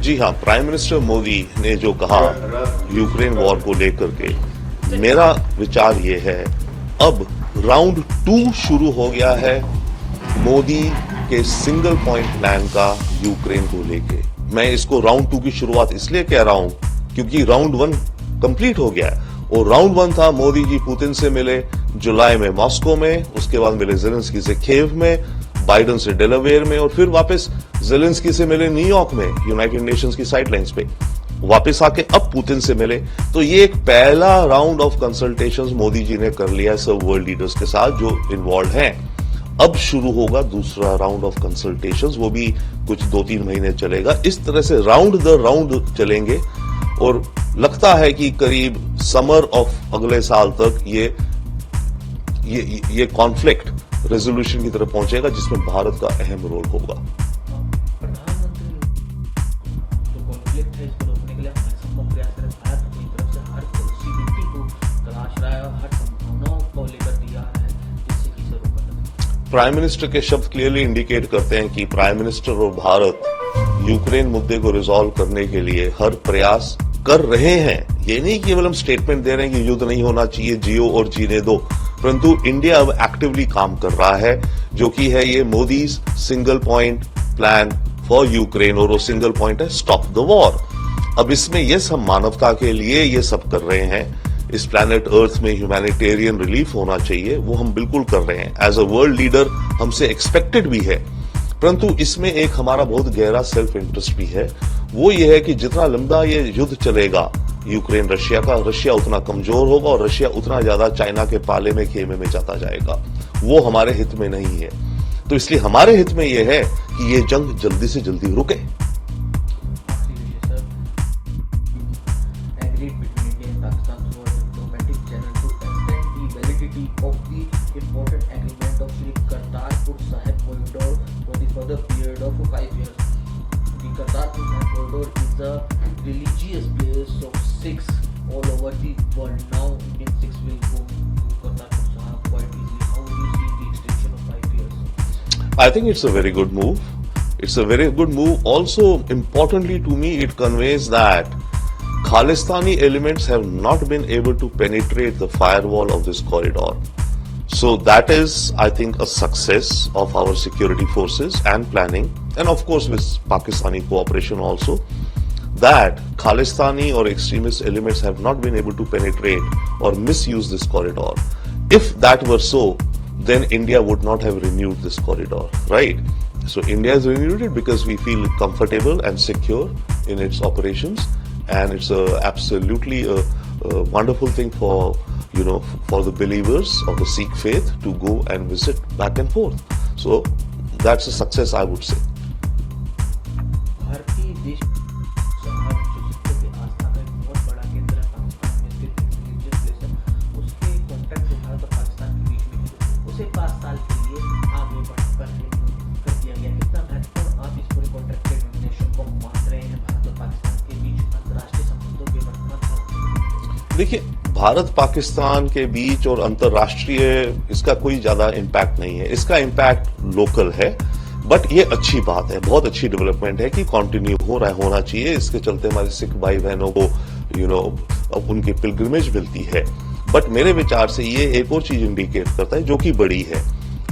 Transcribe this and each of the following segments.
जी हाँ, prime minister Modi ने जो कहा यूक्रेन वॉर को लेकर के, मेरा विचार ये है अब राउंड 2 शुरू हो गया है मोदी के सिंगल पॉइंट प्लान का यूक्रेन को लेके। मैं इसको राउंड 2 की शुरुआत इसलिए कह रहा हूं क्योंकि राउंड 1 कंप्लीट हो गया है और राउंड 1 था मोदी जी पुतिन से मिले जुलाई में मॉस्को में, उसके बाद मिले जेलेंस्की से कीव में, बाइडेन से डेलावेयर में और फिर वापस जेलेंस्की से मिले न्यूयॉर्क में यूनाइटेड नेशंस की साइडलाइंस पे, वापस आके अब पुतिन से मिले। तो ये एक पहला round of consultations Modi ji ने कर लिया है सब वर्ल्ड लीडर्स के साथ जो इन्वॉल्व हैं। अब शुरू होगा दूसरा राउंड ऑफ कंसल्टेशंस, वो भी कुछ 2-3 महीने चलेगा। इस तरह से राउंड द राउंड चलेंगे और लगता है कि करीब समर ऑफ अगले साल तक ये कॉन्फ्लिक्ट रेजोल्यूशन की तरफ पहुंचेगा जिसमें भारत का अहम रोल होगा। प्रधानमंत्री जो कॉन्फ्लिक्ट है इसको रोकने के लिए असंभव प्रयास कर रहा है। भारत अपनी तरफ से हर पॉसिबिलिटी को तलाश रहा है और हर संभावनाओं को लेकर तैयार है जिससे कि इसे रोका जाए। प्राइम मिनिस्टर के शब्द क्लियरली इंडिकेट करते हैं कि प्राइम मिनिस्टर और भारत यूक्रेन मुद्दे को रिजॉल्व करने के लिए हर प्रयास कर रहे हैं। ये नहीं केवल हम स्टेटमेंट दे रहे हैं कि युद्ध नहीं होना चाहिए, जियो और जीने दो, परंतु इंडिया अब एक्टिवली काम कर रहा है जो कि है ये Modi single point plan for Ukraine और वो सिंगल पॉइंट है स्टॉप द वॉर। अब इसमें यस हम मानवता के लिए ये सब कर रहे हैं, इस प्लैनेट अर्थ में ह्यूमैनिटेरियन रिलीफ होना चाहिए वो हम बिल्कुल कर रहे हैं, एज अ वर्ल्ड लीडर हमसे एक्सपेक्टेड भी है। परंतु इसमें एक हमारा बहुत गहरा सेल्फ इंटरेस्ट भी है, वो ये है कि जितना लंबा ये युद्ध चलेगा यूक्रेन रशिया का, रशिया उतना कमजोर होगा और रशिया उतना ज्यादा चाइना के पाले में खेमे में जाता जाएगा। वो हमारे हित में नहीं है। तो इसलिए हमारे हित में यह है कि ये जंग जल्दी से जल्दी रुके। religious place of Sikhs all over the world. Now Indian Sikhs will go to Kartarpur Sahib quite easily. How do you see the extension of 5 years? I think it's a very good move. It's a very good move. Also, importantly to me, it conveys that Khalistani elements have not been able to penetrate the firewall of this corridor. So that is, I think, a success of our security forces and planning, and of course with Pakistani cooperation also, that Khalistani or extremist elements have not been able to penetrate or misuse this corridor. If that were so, then India would not have renewed this corridor, right? So India has renewed it because we feel comfortable and secure in its operations, and it's absolutely a wonderful thing for for the believers of the Sikh faith to go and visit back and forth. So that's a success, I would say. भारतीय देश समाज जो सिखों की आस्था का एक बहुत बड़ा केंद्र है, पाकिस्तान में स्थित रिलीजियस प्लेस है, उसके कॉन्टैक्ट जो भारत और पाकिस्तान के बीच में है उसे 5 साल के लिए आगे बढ़कर कर दिया गया। कितना महत्वपूर्ण आप इस पूरे कॉन्ट्रैक्टेड नेशन को मान रहे हैं भारत और पाकिस्तान के बीच अंतर्राष्ट्रीय संबंधों के वर्तमान? देखिए, भारत पाकिस्तान के बीच और अंतर्राष्ट्रीय इसका कोई ज्यादा इम्पैक्ट नहीं है। इसका इम्पैक्ट लोकल है, बट ये अच्छी बात है, बहुत अच्छी डेवलपमेंट है कि कंटिन्यू हो रहा है, होना चाहिए। इसके चलते हमारे सिख भाई बहनों को अब उनकी पिलग्रिमेज मिलती है। बट मेरे विचार से ये एक और चीज इंडिकेट करता है जो कि बड़ी है,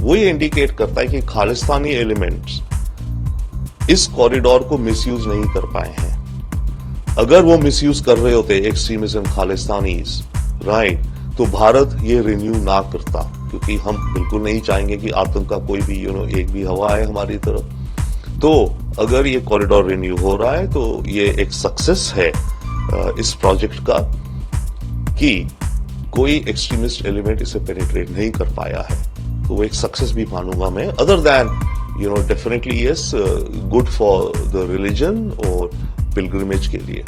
वो ये इंडिकेट करता है कि खालिस्तानी एलिमेंट्स इस कॉरिडोर को मिसयूज नहीं कर पाए हैं। अगर वो मिसयूज कर रहे होते एक्सट्रीमिज्म खालिस्तानीज, राइट, तो भारत ये रिन्यू ना करता, क्योंकि हम बिल्कुल नहीं चाहेंगे कि आतंक का कोई भी एक भी हवा आए हमारी तरफ। तो अगर ये कॉरिडोर रिन्यू हो रहा है तो ये एक सक्सेस है इस प्रोजेक्ट का कि कोई एक्सट्रीमिस्ट एलिमेंट इसे पेनिट्रेट नहीं कर पाया है। तो वो एक सक्सेस भी मानूंगा मैं, other than definitely yes, good for the religion और पिलग्रिमेज के लिए।